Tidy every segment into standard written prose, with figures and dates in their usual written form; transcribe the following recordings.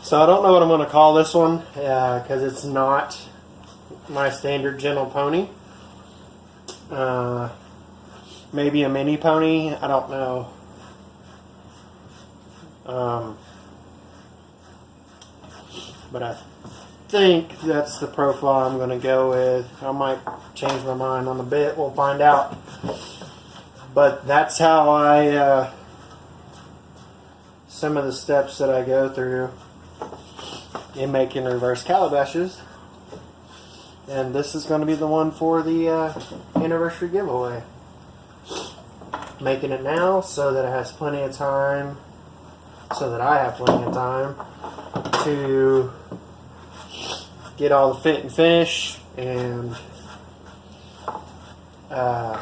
So I don't know what I'm going to call this one because it's not my standard gentle pony. Maybe a mini pony. I don't know. But I think that's the profile I'm going to go with. I might change my mind on the bit. We'll find out. But that's how I, some of the steps that I go through in making reverse calabashes. And this is going to be the one for the anniversary giveaway. Making it now so that it has plenty of time, so that I have plenty of time to get all the fit and finish and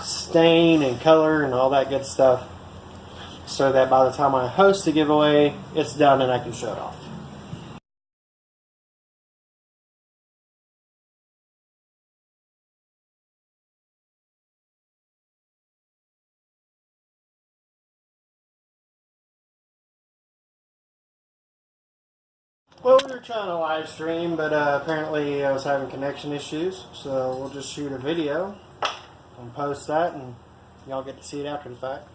stain and color and all that good stuff, so that by the time I host the giveaway, it's done and I can show it off. Well, we were trying to live stream, but apparently I was having connection issues, so we'll just shoot a video and post that, and y'all get to see it after the fact.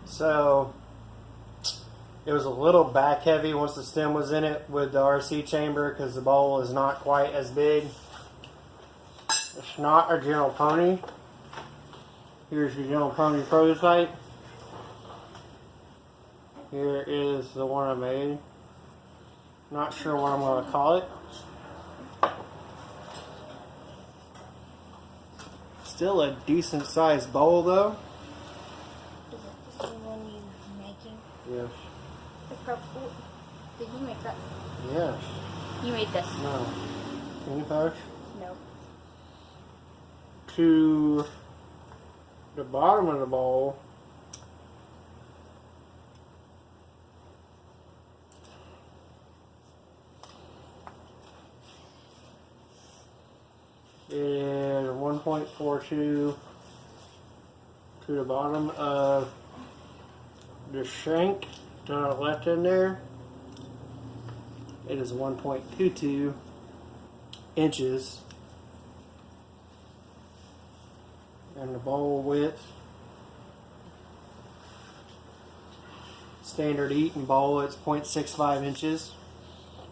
So it was a little back heavy once the stem was in it with the RC chamber because the bowl is not quite as big. It's not a gentle pony. Here's your gentle pony prototype. Here is the one I made. Not sure what I'm going to call it. Still a decent sized bowl though. Is it the same one you're making? Yes. The purple. Did you make that? Yes. You made this? No. Can you touch? No. To the bottom of the bowl, is 1.42 to the bottom of the shank that I left in there. It is 1.22 inches, and the bowl width, standard eating bowl, it's 0.65 inches.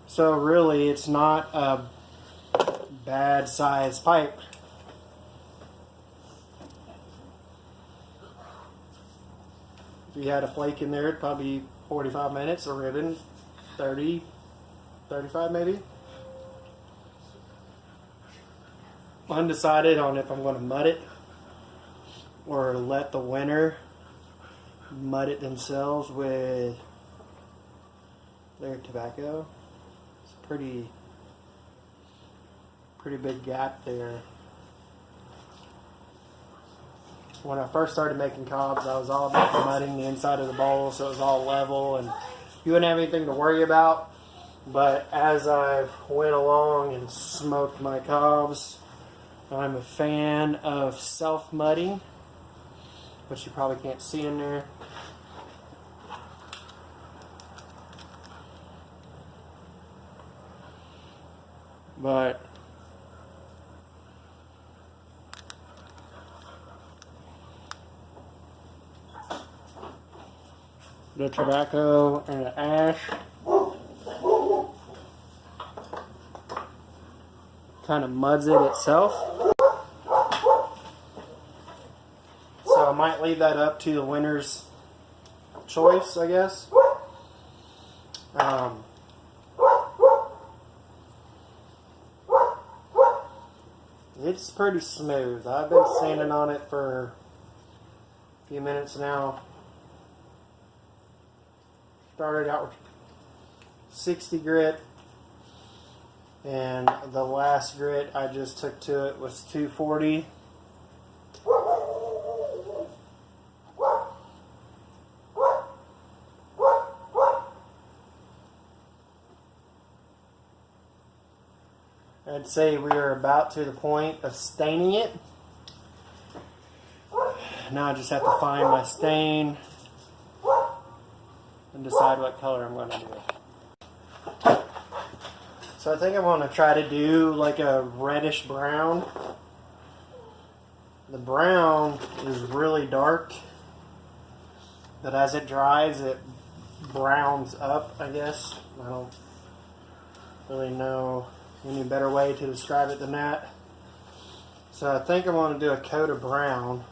So really it's not a bad size pipe. If you had a flake in there, it'd probably be 45 minutes. A ribbon, 30, 35 maybe. Undecided on if I'm going to mud it or let the winner mud it themselves with their tobacco. It's pretty big gap there. When I first started making cobs, I was all about mudding the inside of the bowl so it was all level and you wouldn't have anything to worry about. But as I went along and smoked my cobs, I'm a fan of self-mudding, which you probably can't see in there. But the tobacco and the ash kind of muds it itself. So I might leave that up to the winner's choice, I guess. It's pretty smooth. I've been sanding on it for a few minutes now. Started out with 60 grit, and the last grit I just took to it was 240. I'd say we are about to the point of staining it. Now I just have to find my stain and decide what color I'm going to do. So I think I'm going to try to do like a reddish brown. The brown is really dark, but as it dries, it browns up, I guess. I don't really know any better way to describe it than that. So I think I'm going to do a coat of brown.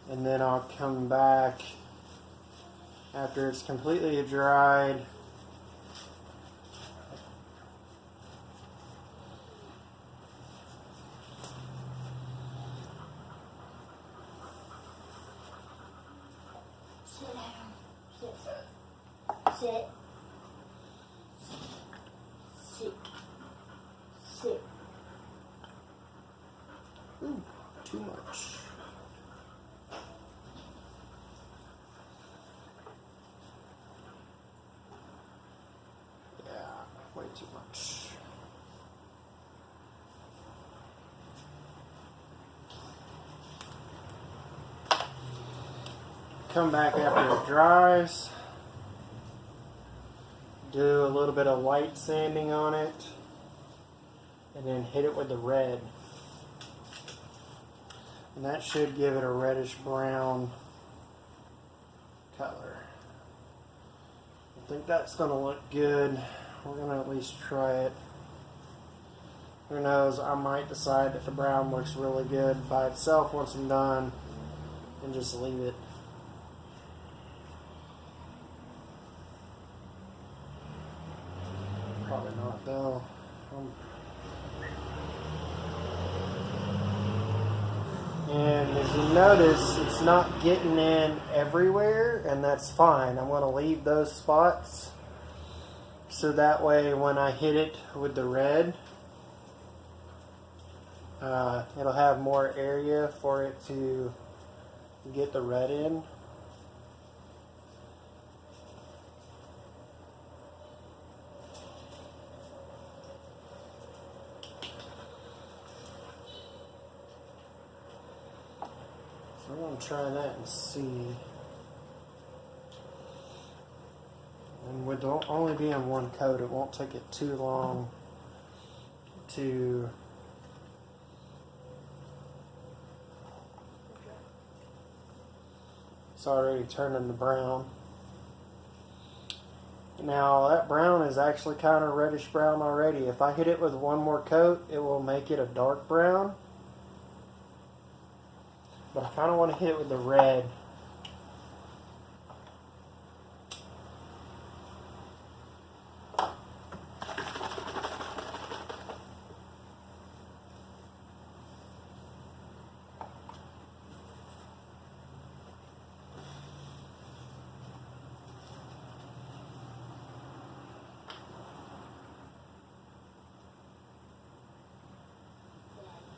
And then I'll come back after it's completely dried. Sit down. Sit. Sit. Sit. Ooh, too much. Yeah, way too much. Come back after it dries. Do a little bit of light sanding on it. And then hit it with the red. And that should give it a reddish brown color. I think that's going to look good. We're going to at least try it. Who knows, I might decide that the brown looks really good by itself once I'm done and just leave it. Probably not though. And as you notice, it's not getting in everywhere, and that's fine. I'm going to leave those spots so that way when I hit it with the red, it'll have more area for it to get the red in. So I'm going to try that and see. And with only being one coat, it won't take it too long to it's already turning to brown. Now that brown is actually kind of reddish brown already. If I hit it with one more coat, it will make it a dark brown. But I kind of want to hit it with the red.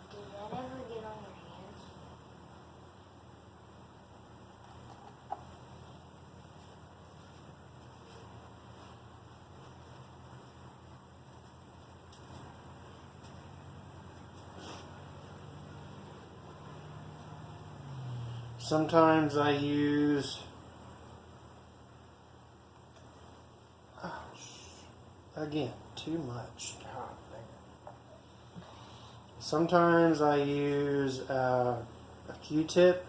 Did that ever get on your hands? Sometimes I use again, too much. God, man. Sometimes I use a Q-tip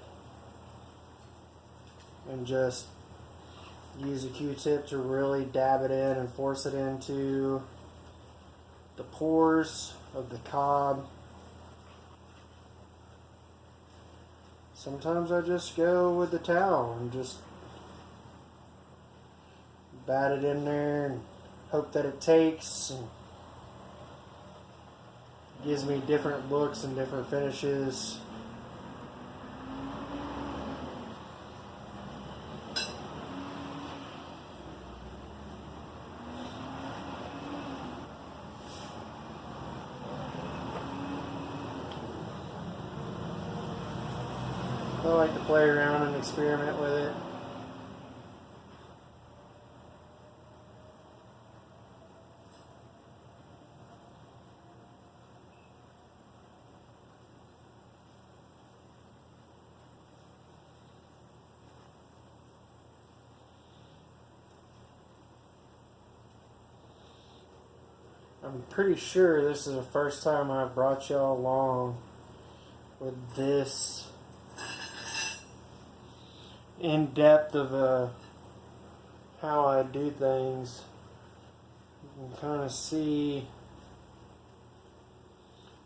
and just use a Q-tip to really dab it in and force it into the pores of the cob. Sometimes I just go with the towel and just bat it in there and hope that it takes and gives me different looks and different finishes. I like to play around and experiment with it. I'm pretty sure this is the first time I've brought y'all along with this in depth of how I do things. You can kind of see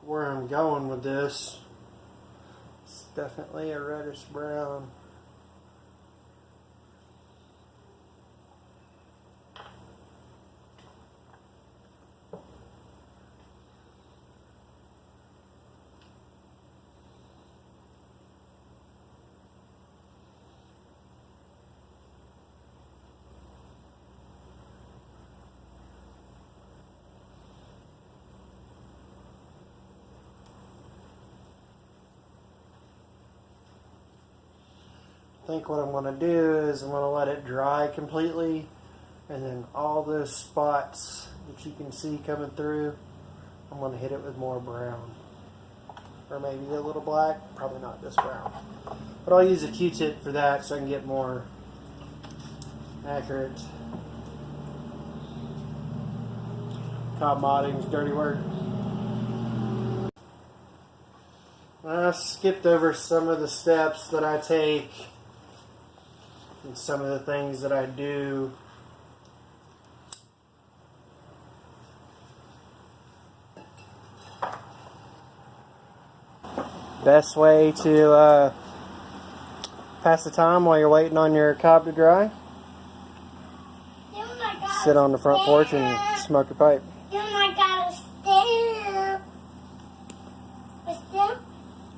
where I'm going with this. It's definitely a reddish brown. I think what I'm going to do is I'm going to let it dry completely, and then all those spots that you can see coming through, I'm going to hit it with more brown, or maybe a little black, probably not this brown, but I'll use a Q-tip for that so I can get more accurate. Cob modding is dirty work. I skipped over some of the steps that I take and some of the things that I do. Best way to pass the time while you're waiting on your cob to dry? Sit on the front porch and smoke your pipe.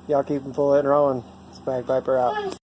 Y'all keep them full and rolling. It's Bagpiper out.